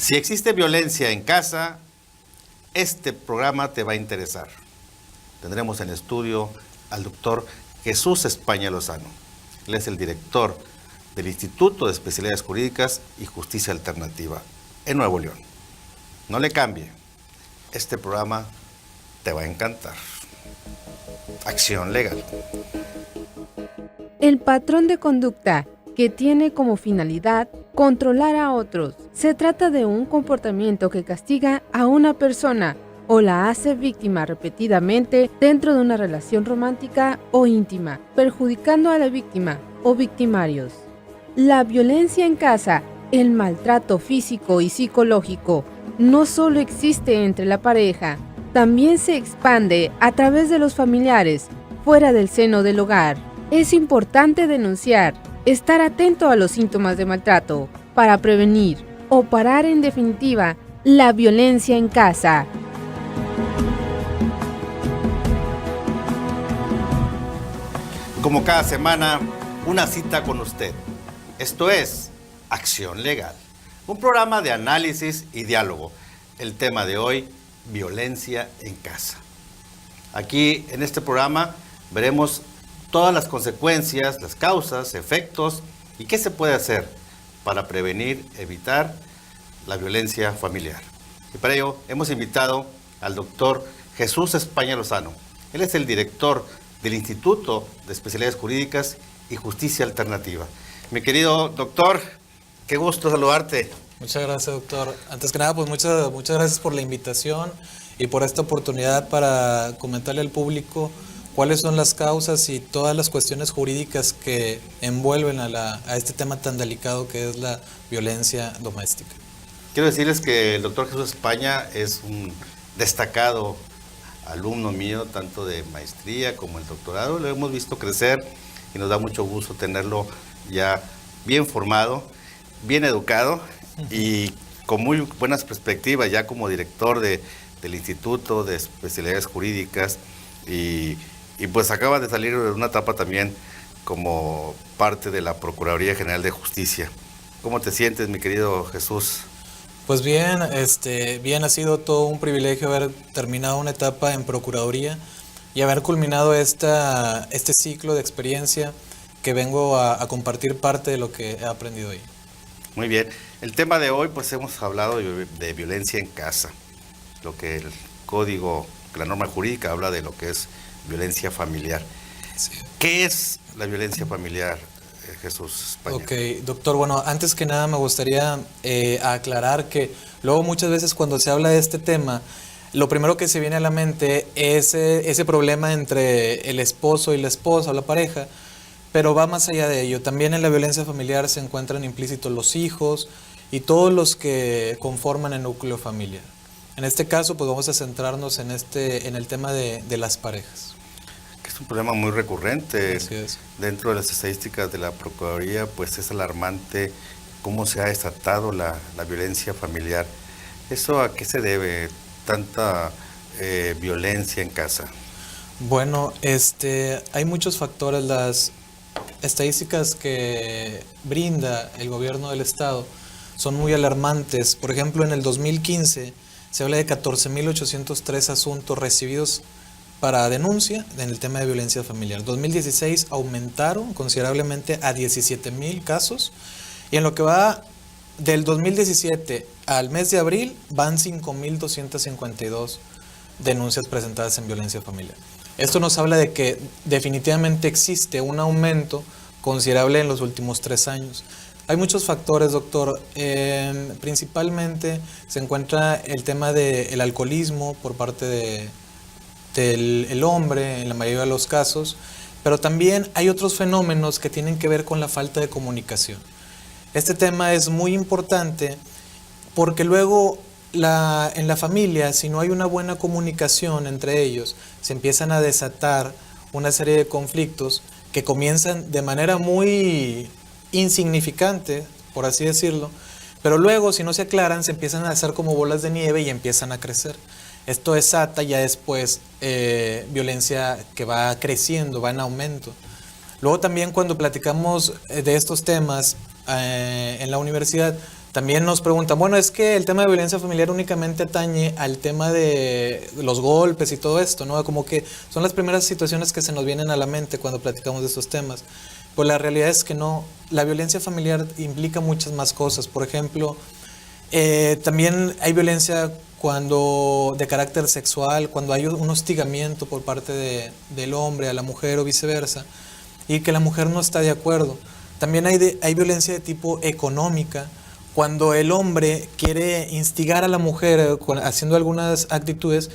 Si existe violencia en casa, este programa te va a interesar. Tendremos en estudio al doctor Jesús España Lozano. Él es el director del Instituto de Especialidades Jurídicas y Justicia Alternativa en Nuevo León. No le cambie, este programa te va a encantar. Acción legal. El patrón de conducta que tiene como finalidad controlar a otros. Se trata de un comportamiento que castiga a una persona o la hace víctima repetidamente dentro de una relación romántica o íntima, perjudicando a la víctima o victimarios. La violencia en casa, el maltrato físico y psicológico, no solo existe entre la pareja, también se expande a través de los familiares, fuera del seno del hogar. Es importante denunciar, estar atento a los síntomas de maltrato para prevenir o parar en definitiva la violencia en casa. Como cada semana, una cita con usted. Esto es Acción Legal, un programa de análisis y diálogo. El tema de hoy, violencia en casa. Aquí en este programa veremos todas las consecuencias, las causas, efectos y qué se puede hacer para prevenir, evitar la violencia familiar. Y para ello hemos invitado al doctor Jesús España Lozano. Él es el director del Instituto de Especialidades Jurídicas y Justicia Alternativa. Mi querido doctor, qué gusto saludarte. Muchas gracias, doctor. Antes que nada, pues muchas gracias por la invitación y por esta oportunidad para comentarle al público cuáles son las causas y todas las cuestiones jurídicas que envuelven a este tema tan delicado que es la violencia doméstica. Quiero decirles que el doctor Jesús España es un destacado alumno mío, tanto de maestría como el doctorado. Lo hemos visto crecer y nos da mucho gusto tenerlo ya bien formado, bien educado y con muy buenas perspectivas ya como director del Instituto de Especialidades Jurídicas y pues acaba de salir de una etapa también como parte de la Procuraduría General de Justicia. ¿Cómo te sientes, mi querido Jesús? Pues bien, bien, ha sido todo un privilegio haber terminado una etapa en Procuraduría y haber culminado este ciclo de experiencia que vengo a compartir parte de lo que he aprendido ahí. Muy bien. El tema de hoy, pues hemos hablado de violencia en casa, lo que el código, la norma jurídica habla de lo que es violencia familiar. Sí. ¿Qué es la violencia familiar, Jesús España? Ok, doctor, bueno, antes que nada me gustaría aclarar que luego muchas veces cuando se habla de este tema, lo primero que se viene a la mente es ese problema entre el esposo y la esposa o la pareja, pero va más allá de ello. También en la violencia familiar se encuentran implícitos los hijos y todos los que conforman el núcleo familiar. En este caso, pues vamos a centrarnos en el tema de las parejas. Es un problema muy recurrente. Así es. Dentro de las estadísticas de la Procuraduría, pues es alarmante cómo se ha desatado la violencia familiar. ¿Eso a qué se debe, tanta violencia en casa? Bueno, hay muchos factores. Las estadísticas que brinda el gobierno del estado son muy alarmantes. Por ejemplo, en el 2015 se habla de 14.803 asuntos recibidos para denuncia en el tema de violencia familiar. En 2016 aumentaron considerablemente a 17.000 casos y en lo que va del 2017 al mes de abril van 5.252 denuncias presentadas en violencia familiar. Esto nos habla de que definitivamente existe un aumento considerable en los últimos 3 años. Hay muchos factores, doctor. Principalmente se encuentra el tema del alcoholismo por parte del hombre en la mayoría de los casos, pero también hay otros fenómenos que tienen que ver con la falta de comunicación. Este tema es muy importante porque luego en la familia, si no hay una buena comunicación entre ellos, se empiezan a desatar una serie de conflictos que comienzan de manera muy insignificante, por así decirlo, pero luego si no se aclaran se empiezan a hacer como bolas de nieve y empiezan a crecer. Esto desata ya después violencia que va creciendo, va en aumento. Luego también cuando platicamos de estos temas en la universidad, También nos preguntan, bueno, es que el tema de violencia familiar únicamente atañe al tema de los golpes y todo esto, ¿no? Como que son las primeras situaciones que se nos vienen a la mente cuando platicamos de estos temas. Pues la realidad es que no, la violencia familiar implica muchas más cosas. Por ejemplo, también hay violencia cuando de carácter sexual, cuando hay un hostigamiento por parte del hombre a la mujer o viceversa, y que la mujer no está de acuerdo. También hay violencia de tipo económica, cuando el hombre quiere instigar a la mujer haciendo algunas actitudes,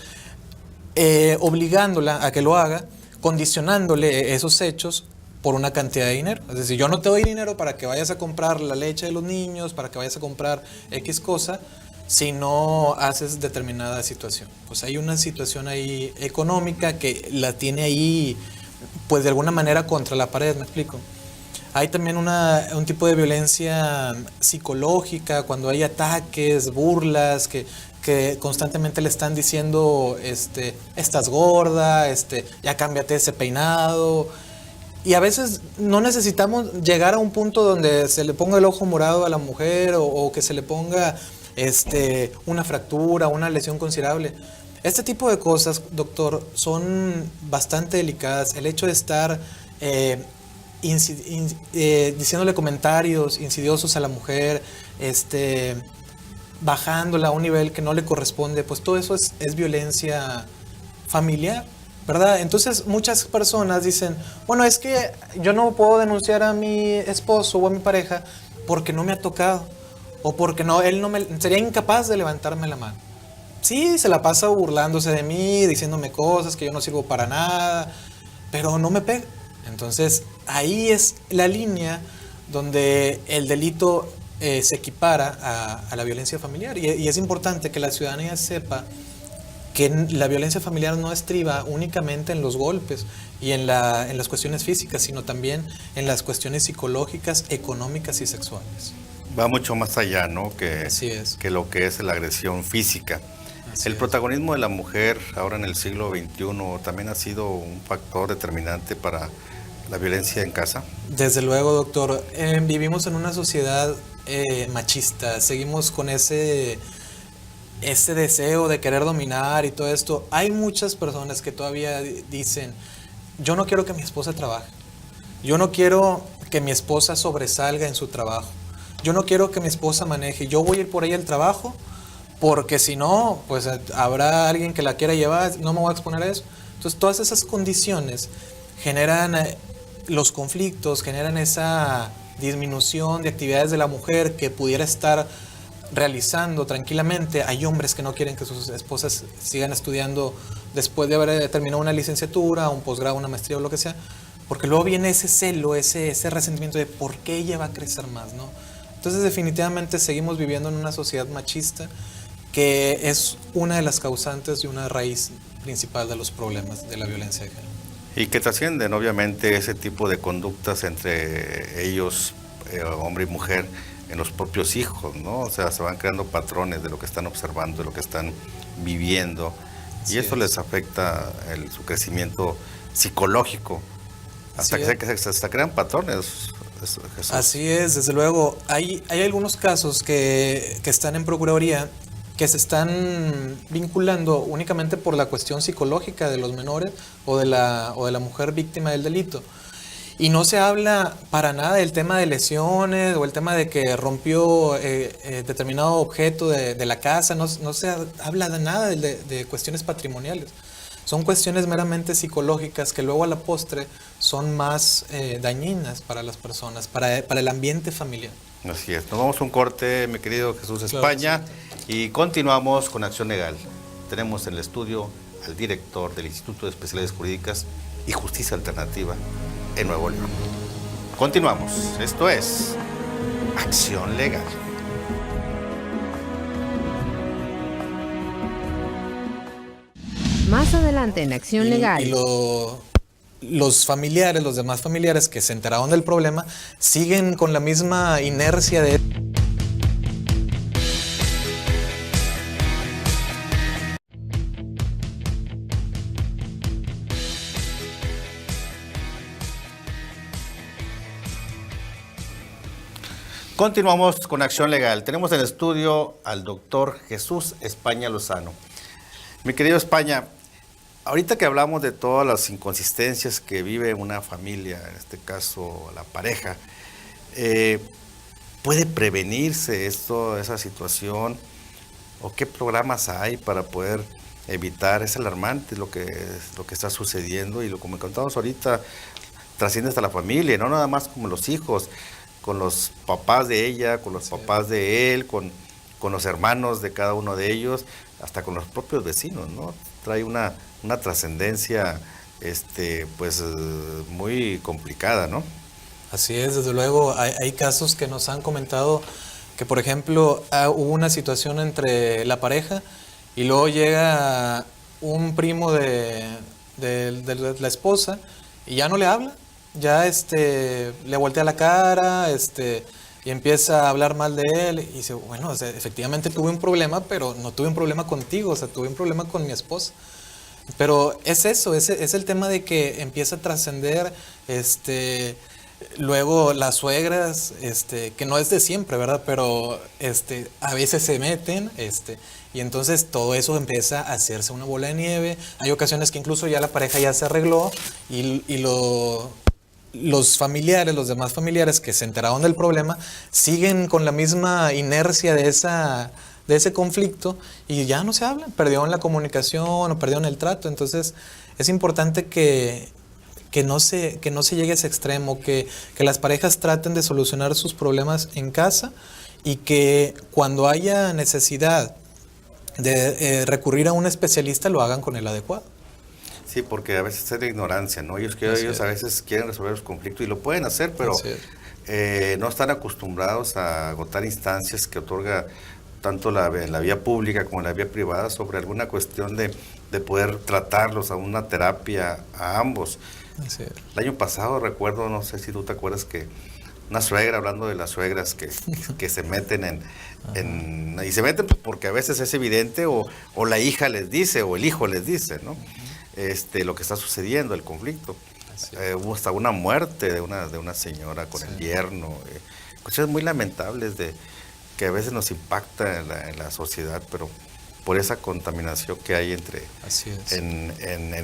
obligándola a que lo haga, condicionándole esos hechos por una cantidad de dinero. Es decir, yo no te doy dinero para que vayas a comprar la leche de los niños, para que vayas a comprar X cosa, si no haces determinada situación. Pues hay una situación ahí económica que la tiene ahí, pues de alguna manera contra la pared, ¿me explico? Hay también un tipo de violencia psicológica, cuando hay ataques, burlas, que constantemente le están diciendo, estás gorda, ya cámbiate ese peinado. Y a veces no necesitamos llegar a un punto donde se le ponga el ojo morado a la mujer o que se le ponga una fractura, una lesión considerable. Este tipo de cosas, doctor, son bastante delicadas. El hecho de estar diciéndole comentarios insidiosos a la mujer, bajándola a un nivel que no le corresponde, pues todo eso es violencia familiar, ¿verdad? Entonces muchas personas dicen, bueno, es que yo no puedo denunciar a mi esposo o a mi pareja porque no me ha tocado, o porque él sería incapaz de levantarme la mano. Sí, se la pasa burlándose de mí, diciéndome cosas que yo no sirvo para nada, pero no me pega. Entonces ahí es la línea donde el delito se equipara a la violencia familiar, y es importante que la ciudadanía sepa que la violencia familiar no estriba únicamente en los golpes y en las cuestiones físicas, sino también en las cuestiones psicológicas, económicas y sexuales. Va mucho más allá, ¿no? Así es. Que lo que es la agresión física. El protagonismo de la mujer ahora en el siglo XXI también ha sido un factor determinante para la violencia en casa. Desde luego, doctor. Vivimos en una sociedad machista, seguimos con ese deseo de querer dominar y todo esto. Hay muchas personas que todavía dicen, yo no quiero que mi esposa trabaje, yo no quiero que mi esposa sobresalga en su trabajo, yo no quiero que mi esposa maneje, yo voy a ir por ella al trabajo porque si no, pues habrá alguien que la quiera llevar, no me voy a exponer a eso. Entonces todas esas condiciones generan los conflictos, generan esa disminución de actividades de la mujer que pudiera estar realizando tranquilamente. Hay hombres que no quieren que sus esposas sigan estudiando después de haber terminado una licenciatura, un posgrado, una maestría o lo que sea, porque luego viene ese celo, ese resentimiento de por qué ella va a crecer más, ¿no? Entonces definitivamente seguimos viviendo en una sociedad machista que es una de las causantes y una raíz principal de los problemas de la violencia de género. Y que trascienden obviamente ese tipo de conductas entre ellos, hombre y mujer, en los propios hijos, ¿no? O sea, se van creando patrones de lo que están observando, de lo que están viviendo, y eso les afecta su crecimiento psicológico, hasta que se crean patrones. Jesús. Así es, desde luego. Hay algunos casos que están en Procuraduría que se están vinculando únicamente por la cuestión psicológica de los menores o de la mujer víctima del delito. Y no se habla para nada del tema de lesiones o el tema de que rompió determinado objeto de la casa. No se habla de nada de cuestiones patrimoniales. Son cuestiones meramente psicológicas que luego a la postre son más dañinas para las personas, para el ambiente familiar. Así es. Nos vamos a un corte, mi querido Jesús España, y continuamos con Acción Legal. Tenemos en el estudio al director del Instituto de Especialidades Jurídicas y Justicia Alternativa en Nuevo León. Continuamos. Esto es Acción Legal. Más adelante en Acción Legal. Los familiares, los demás familiares que se enteraron del problema, siguen con la misma inercia de... Continuamos con Acción Legal. Tenemos en el estudio al doctor Jesús España Lozano. Mi querido España, ahorita que hablamos de todas las inconsistencias que vive una familia, en este caso la pareja, ¿puede prevenirse esa situación? ¿O qué programas hay para poder evitar? Es alarmante lo que está sucediendo, y lo que me contamos ahorita trasciende hasta la familia, no nada más como los hijos, con los papás de ella, con los papás de él, con los hermanos de cada uno de ellos, hasta con los propios vecinos, ¿no? Trae una trascendencia pues muy complicada, ¿no? Así es, desde luego hay casos que nos han comentado que, por ejemplo, hubo una situación entre la pareja y luego llega un primo de la esposa y ya no le habla. Ya le voltea la cara, y empieza a hablar mal de él, y dice, bueno, o sea, efectivamente tuve un problema, pero no tuve un problema contigo, o sea, tuve un problema con mi esposa. Pero es eso, es el tema de que empieza a trascender, luego las suegras, que no es de siempre, ¿verdad? Pero a veces se meten, y entonces todo eso empieza a hacerse una bola de nieve. Hay ocasiones que incluso ya la pareja ya se arregló y los familiares, los demás familiares que se enteraron del problema, siguen con la misma inercia de ese conflicto y ya no se hablan, perdieron la comunicación o perdieron el trato. Entonces es importante que no se llegue a ese extremo, que las parejas traten de solucionar sus problemas en casa, y que cuando haya necesidad de recurrir a un especialista lo hagan con el adecuado. Sí, porque a veces es de ignorancia, ¿no? Ellos a veces quieren resolver los conflictos y lo pueden hacer, pero no están acostumbrados a agotar instancias que otorga tanto la vía pública como la vía privada sobre alguna cuestión de poder tratarlos a una terapia a ambos. El año pasado recuerdo, no sé si tú te acuerdas, que una suegra, hablando de las suegras que se meten y se meten porque a veces es evidente, o la hija les dice o el hijo les dice, ¿no? Lo que está sucediendo, el conflicto. Hubo hasta una muerte de una señora con el yerno. Cuestiones muy lamentables que a veces nos impacta en la sociedad, pero por esa contaminación que hay en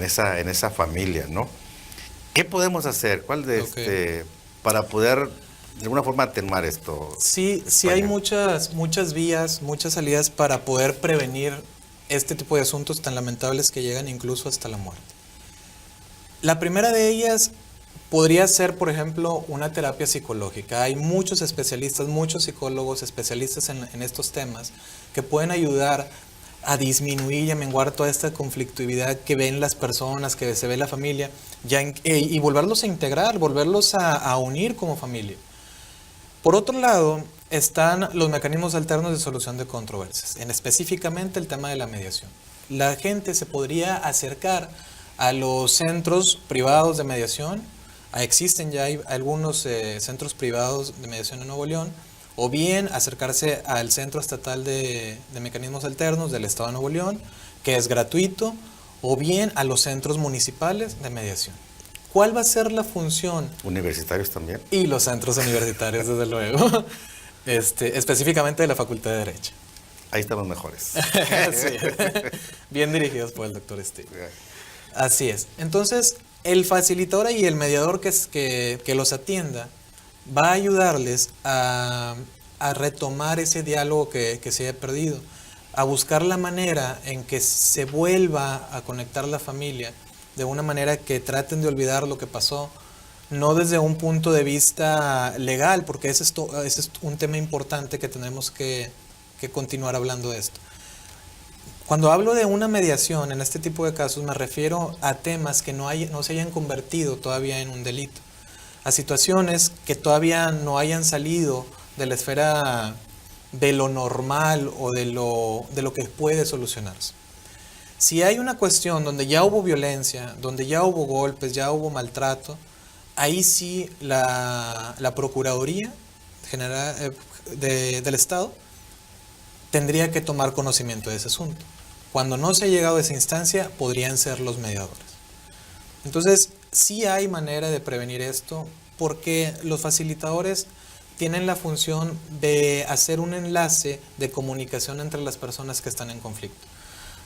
esa familia, ¿no? ¿Qué podemos hacer? Para poder de alguna forma atenuar esto? Sí, hay muchas vías, muchas salidas para poder prevenir este tipo de asuntos tan lamentables que llegan incluso hasta la muerte. La primera de ellas podría ser, por ejemplo, una terapia psicológica. Hay muchos especialistas, muchos psicólogos especialistas en estos temas que pueden ayudar a disminuir y a menguar toda esta conflictividad que ven las personas, que se ve la familia, y volverlos a integrar, volverlos a unir como familia. Por otro lado, están los mecanismos alternos de solución de controversias, específicamente el tema de la mediación. La gente se podría acercar a los centros privados de mediación. Existen ya algunos centros privados de mediación en Nuevo León, o bien acercarse al Centro Estatal de Mecanismos Alternos del Estado de Nuevo León, que es gratuito, o bien a los centros municipales de mediación. ¿Cuál va a ser la función? Universitarios también. Y los centros universitarios, desde luego. Específicamente de la Facultad de Derecho. Ahí estamos mejores. Sí. Bien dirigidos por el doctor Steve. Así es. Entonces, el facilitador y el mediador que los atienda va a ayudarles a retomar ese diálogo que se haya perdido, a buscar la manera en que se vuelva a conectar la familia de una manera que traten de olvidar lo que pasó, no desde un punto de vista legal, porque ese es un tema importante que tenemos que continuar hablando de esto. Cuando hablo de una mediación en este tipo de casos, me refiero a temas que no se hayan convertido todavía en un delito, a situaciones que todavía no hayan salido de la esfera de lo normal o de lo que puede solucionarse. Si hay una cuestión donde ya hubo violencia, donde ya hubo golpes, ya hubo maltrato, ahí sí la Procuraduría General del Estado tendría que tomar conocimiento de ese asunto. Cuando no se ha llegado a esa instancia, podrían ser los mediadores. Entonces, sí hay manera de prevenir esto, porque los facilitadores tienen la función de hacer un enlace de comunicación entre las personas que están en conflicto.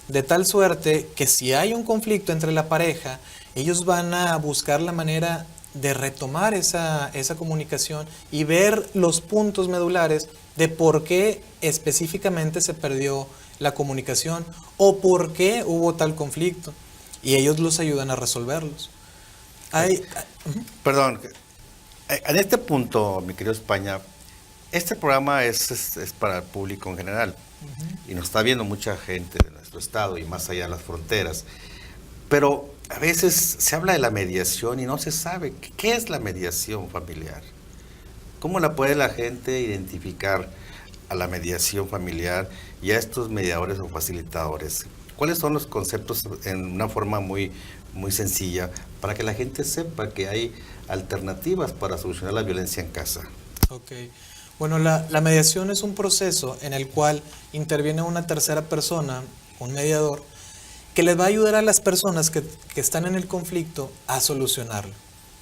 De tal suerte que si hay un conflicto entre la pareja, ellos van a buscar la manera de retomar esa comunicación y ver los puntos medulares de por qué específicamente se perdió la comunicación o por qué hubo tal conflicto. Y ellos los ayudan a resolverlos. Perdón, en este punto, mi querido España, este programa es para el público en general. Y nos está viendo mucha gente de nuestro estado y más allá de las fronteras. Pero a veces se habla de la mediación y no se sabe qué es la mediación familiar. ¿Cómo la puede la gente identificar a la mediación familiar y a estos mediadores o facilitadores? ¿Cuáles son los conceptos en una forma muy sencilla para que la gente sepa que hay alternativas para solucionar la violencia en casa? Ok. Bueno, la mediación es un proceso en el cual interviene una tercera persona, un mediador, que les va a ayudar a las personas que están en el conflicto a solucionarlo.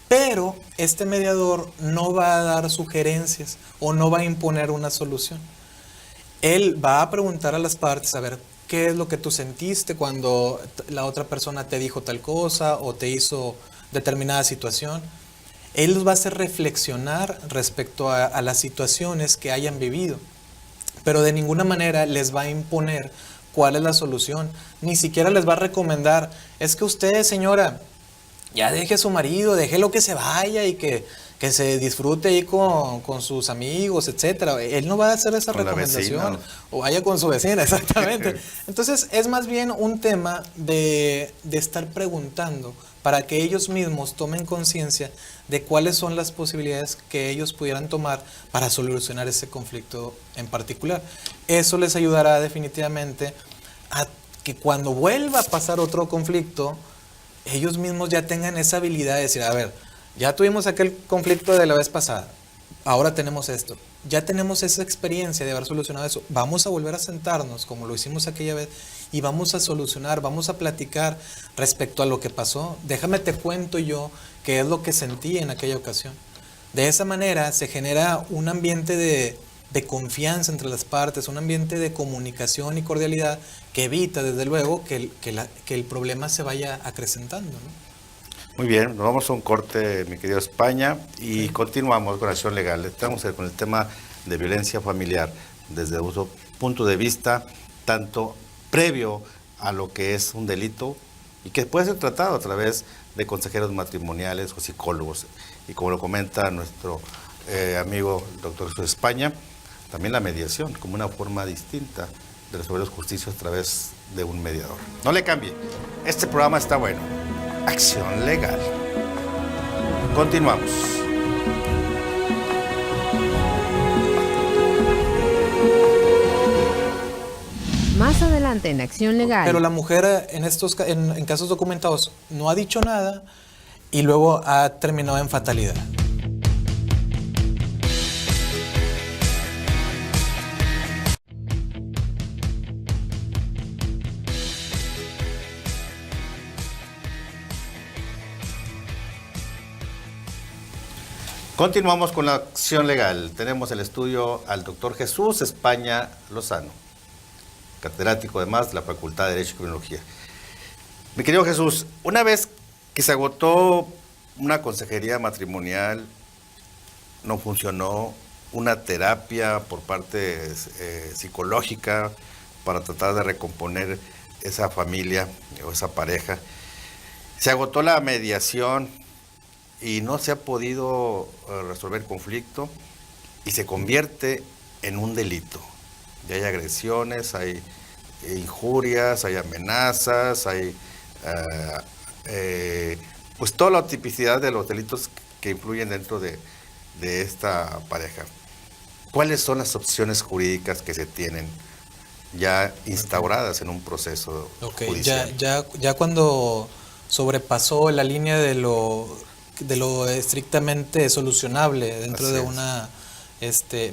Pero este mediador no va a dar sugerencias o no va a imponer una solución. Él va a preguntar a las partes, a ver, ¿qué es lo que tú sentiste cuando la otra persona te dijo tal cosa o te hizo determinada situación? Él los va a hacer reflexionar respecto a las situaciones que hayan vivido, pero de ninguna manera les va a imponer cuál es la solución. Ni siquiera les va a recomendar, es que usted, señora, ya deje a su marido, déjelo que se vaya y que se disfrute ahí con sus amigos, etcétera. Él no va a hacer esa recomendación. O vaya con su vecina, exactamente. Entonces, es más bien un tema de estar preguntando para que ellos mismos tomen conciencia de cuáles son las posibilidades que ellos pudieran tomar para solucionar ese conflicto en particular. Eso les ayudará definitivamente a que cuando vuelva a pasar otro conflicto, ellos mismos ya tengan esa habilidad de decir, a ver, ya tuvimos aquel conflicto de la vez pasada, ahora tenemos esto, ya tenemos esa experiencia de haber solucionado eso, vamos a volver a sentarnos como lo hicimos aquella vez y vamos a solucionar, vamos a platicar respecto a lo que pasó, déjame te cuento yo qué es lo que sentí en aquella ocasión. De esa manera se genera un ambiente de confianza entre las partes, un ambiente de comunicación y cordialidad que evita desde luego que el problema se vaya acrecentando, ¿no? Muy bien, nos vamos a un corte, mi querido España, y continuamos con Acción Legal. Estamos con el tema de violencia familiar desde un punto de vista tanto previo a lo que es un delito y que puede ser tratado a través de consejeros matrimoniales o psicólogos. Y como lo comenta nuestro amigo el doctor Jesús España, también la mediación como una forma distinta de resolver los justicios a través de un mediador. No le cambie, este programa está bueno. Acción Legal. Continuamos. Más adelante en Acción Legal. Pero la mujer en casos documentados no ha dicho nada y luego ha terminado en fatalidad. Continuamos con la Acción Legal. Tenemos el estudio al doctor Jesús España Lozano, catedrático además de la Facultad de Derecho y Criminología. Mi querido Jesús, una vez que se agotó una consejería matrimonial, no funcionó, una terapia por parte psicológica para tratar de recomponer esa familia o esa pareja, se agotó la mediación y no se ha podido resolver el conflicto y se convierte en un delito. Ya hay agresiones, hay injurias, hay amenazas, hay pues toda la tipicidad de los delitos que influyen dentro de esta pareja. ¿Cuáles son las opciones jurídicas que se tienen ya instauradas en un proceso judicial? Ya cuando sobrepasó la línea de lo estrictamente solucionable dentro de una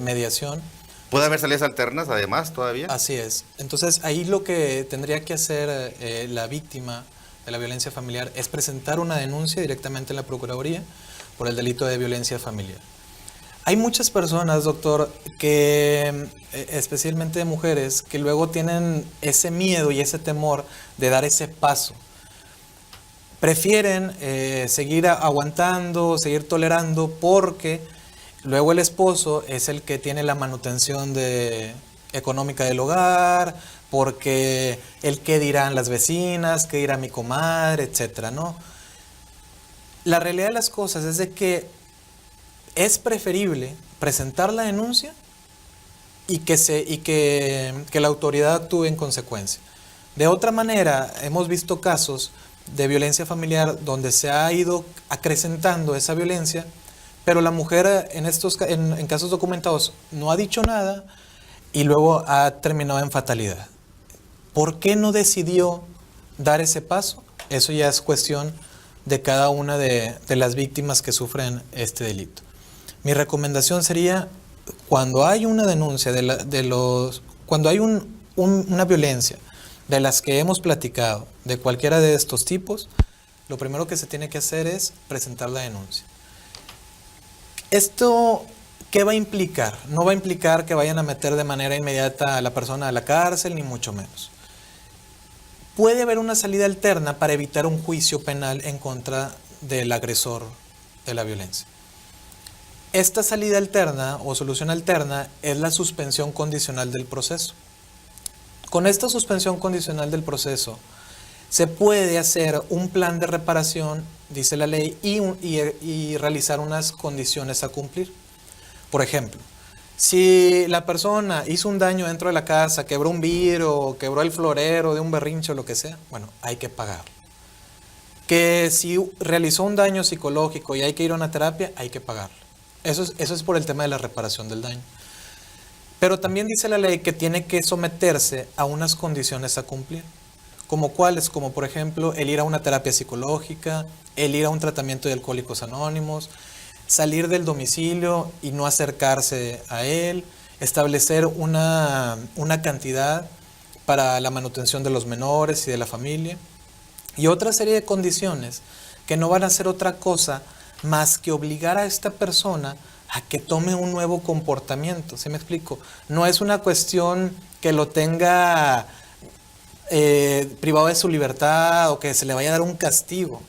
mediación. ¿Puede haber salidas alternas además todavía? Así es. Entonces ahí lo que tendría que hacer la víctima de la violencia familiar es presentar una denuncia directamente en la Procuraduría por el delito de violencia familiar. Hay muchas personas, doctor, que especialmente mujeres, que luego tienen ese miedo y ese temor de dar ese paso. Prefieren seguir aguantando, seguir tolerando, porque luego el esposo es el que tiene la manutención económica del hogar, porque el qué dirán las vecinas, qué dirá mi comadre, etcétera, ¿no? La realidad de las cosas es de que es preferible presentar la denuncia y que la autoridad actúe en consecuencia. De otra manera, hemos visto casos de violencia familiar donde se ha ido acrecentando esa violencia, pero la mujer en casos documentados no ha dicho nada y luego ha terminado en fatalidad. ¿Por qué no decidió dar ese paso? Eso ya es cuestión de cada una de las víctimas que sufren este delito. Mi recomendación sería, cuando hay una denuncia cuando hay una violencia de las que hemos platicado, de cualquiera de estos tipos, lo primero que se tiene que hacer es presentar la denuncia. ¿Esto qué va a implicar? No va a implicar que vayan a meter de manera inmediata a la persona a la cárcel, ni mucho menos. Puede haber una salida alterna para evitar un juicio penal en contra del agresor de la violencia. Esta salida alterna o solución alterna es la suspensión condicional del proceso. Con esta suspensión condicional del proceso se puede hacer un plan de reparación, dice la ley, y realizar unas condiciones a cumplir. Por ejemplo, si la persona hizo un daño dentro de la casa, quebró un vidrio, quebró el florero de un berrinche o lo que sea, bueno, hay que pagarlo. Que si realizó un daño psicológico y hay que ir a una terapia, hay que pagarlo. Eso es por el tema de la reparación del daño. Pero también dice la ley que tiene que someterse a unas condiciones a cumplir. ¿Como cuáles? Como por ejemplo el ir a una terapia psicológica, el ir a un tratamiento de Alcohólicos Anónimos, salir del domicilio y no acercarse a él, establecer una cantidad para la manutención de los menores y de la familia, y otra serie de condiciones que no van a hacer otra cosa más que obligar a esta persona a que tome un nuevo comportamiento. ¿Sí me explico? No es una cuestión que lo tenga privado de su libertad o que se le vaya a dar un castigo.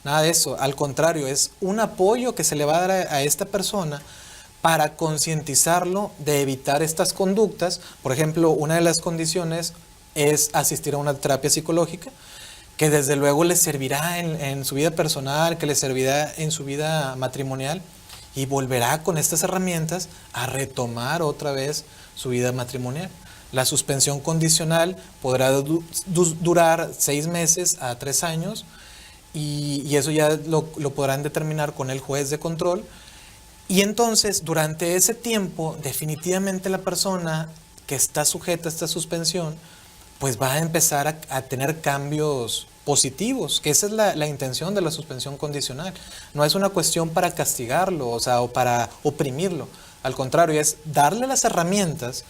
Nada de eso. Al contrario, es un apoyo que se le va a dar a esta persona para concientizarlo de evitar estas conductas. Por ejemplo, una de las condiciones es asistir a una terapia psicológica, que desde luego le servirá en su vida personal, que le servirá en su vida matrimonial, y volverá con estas herramientas a retomar otra vez su vida matrimonial. La suspensión condicional podrá durar 6 meses a 3 años, y eso ya lo podrán determinar con el juez de control. Y entonces, durante ese tiempo, definitivamente la persona que está sujeta a esta suspensión pues va a empezar a tener cambios positivos, que esa es la intención de la suspensión condicional. No es una cuestión para castigarlo, o para oprimirlo. Al contrario, es darle las herramientas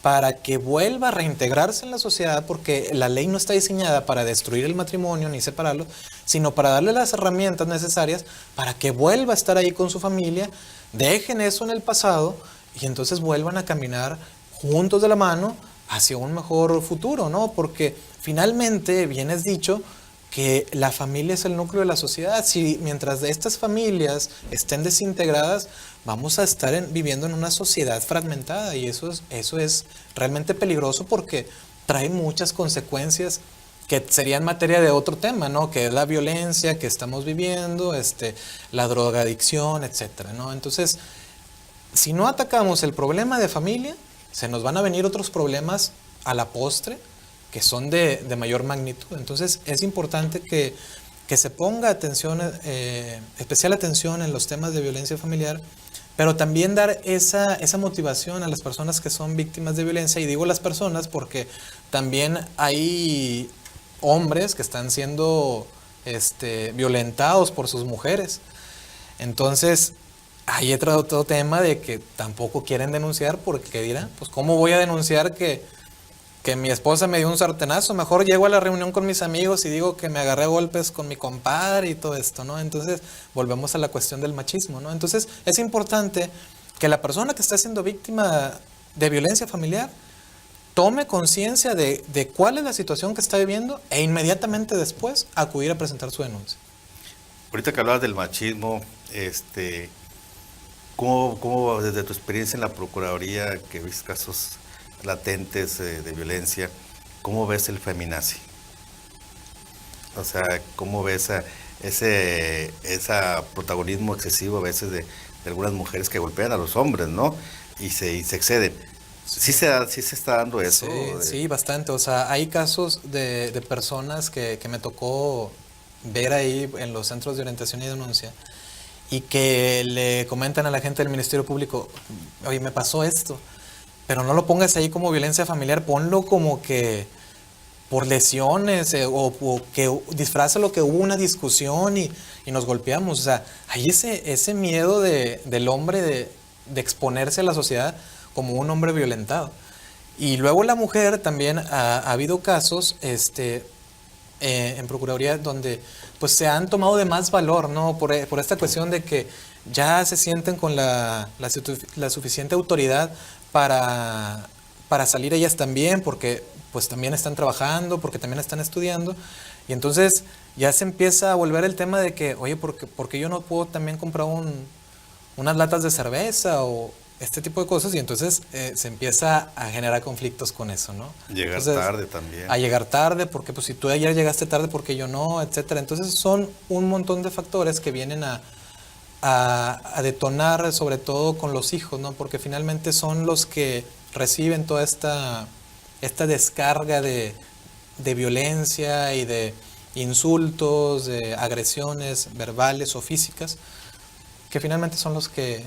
para que vuelva a reintegrarse en la sociedad, porque la ley no está diseñada para destruir el matrimonio ni separarlo, sino para darle las herramientas necesarias para que vuelva a estar ahí con su familia, dejen eso en el pasado y entonces vuelvan a caminar juntos de la mano hacia un mejor futuro, ¿no? Porque finalmente, bien es dicho, que la familia es el núcleo de la sociedad. Si mientras estas familias estén desintegradas, vamos a estar viviendo en una sociedad fragmentada, y eso es realmente peligroso, porque trae muchas consecuencias que serían materia de otro tema, ¿no? Que es la violencia que estamos viviendo, la drogadicción, etcétera, ¿no? Entonces, si no atacamos el problema de familia, se nos van a venir otros problemas a la postre que son de mayor magnitud. Entonces es importante que se ponga atención, especial atención en los temas de violencia familiar, pero también dar esa motivación a las personas que son víctimas de violencia. Y digo las personas porque también hay hombres que están siendo violentados por sus mujeres. Entonces hay otro tema de que tampoco quieren denunciar, porque dirán, pues ¿cómo voy a denunciar que mi esposa me dio un sartenazo? Mejor llego a la reunión con mis amigos y digo que me agarré a golpes con mi compadre y todo esto, ¿no? Entonces volvemos a la cuestión del machismo, ¿no? Entonces es importante que la persona que está siendo víctima de violencia familiar tome conciencia de cuál es la situación que está viviendo e inmediatamente después acudir a presentar su denuncia. Ahorita que hablabas del machismo, ¿cómo desde tu experiencia en la Procuraduría, que ves casos latentes de violencia, cómo ves el feminazi? O sea, ¿cómo ves ese protagonismo excesivo a veces de algunas mujeres que golpean a los hombres, ¿no? Y se exceden. Sí se está dando eso. Sí, bastante. O sea, hay casos de personas que me tocó ver ahí en los centros de orientación y denuncia y que le comentan a la gente del Ministerio Público, oye, me pasó esto, pero no lo pongas ahí como violencia familiar, ponlo como que por lesiones o que disfraza que hubo una discusión y nos golpeamos. O sea, hay ese miedo del hombre de exponerse a la sociedad como un hombre violentado. Y luego la mujer también ha habido casos en Procuraduría donde pues se han tomado de más valor, ¿no? Por esta cuestión de que ya se sienten con la suficiente autoridad para salir ellas también, porque pues también están trabajando, porque también están estudiando, y entonces ya se empieza a volver el tema de que, oye, ¿por qué yo no puedo también comprar unas latas de cerveza o este tipo de cosas? Y entonces se empieza a generar conflictos con eso, ¿no? Llegar tarde también. A llegar tarde, porque pues si tú ayer llegaste tarde, porque yo no, etcétera. Entonces son un montón de factores que vienen a detonar, sobre todo con los hijos, ¿no? Porque finalmente son los que reciben toda esta descarga de violencia y de insultos, de agresiones verbales o físicas, que finalmente son los que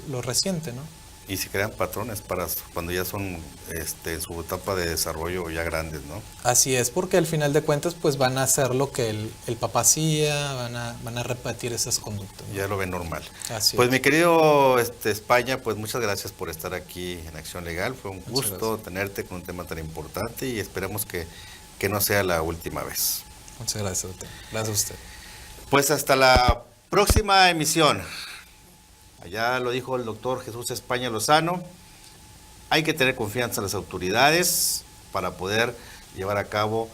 lo resienten, ¿no? Y se crean patrones para cuando ya son en su etapa de desarrollo ya grandes, ¿no? Así es, porque al final de cuentas pues van a hacer lo que el papá hacía, van a repetir esas conductas, ¿no? Ya lo ven normal. Así pues es. Mi querido España, pues muchas gracias por estar aquí en Acción Legal. Fue un gusto tenerte con un tema tan importante y esperemos que no sea la última vez. Muchas gracias a usted. Gracias a usted. Pues hasta la próxima emisión. Ya lo dijo el doctor Jesús España Lozano, hay que tener confianza en las autoridades para poder llevar a cabo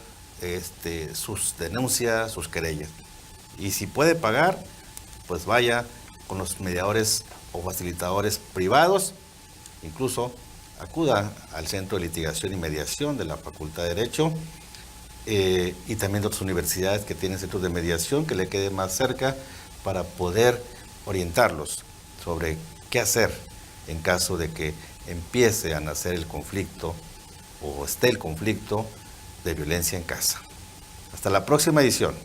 sus denuncias, sus querellas. Y si puede pagar, pues vaya con los mediadores o facilitadores privados, incluso acuda al Centro de Litigación y Mediación de la Facultad de Derecho y también de otras universidades que tienen centros de mediación que le quede más cerca para poder orientarlos sobre qué hacer en caso de que empiece a nacer el conflicto o esté el conflicto de violencia en casa. Hasta la próxima edición.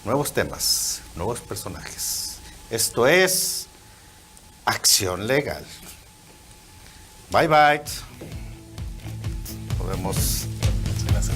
Nuevos temas, nuevos personajes. Esto es Acción Legal. Bye bye. Nos vemos. Gracias.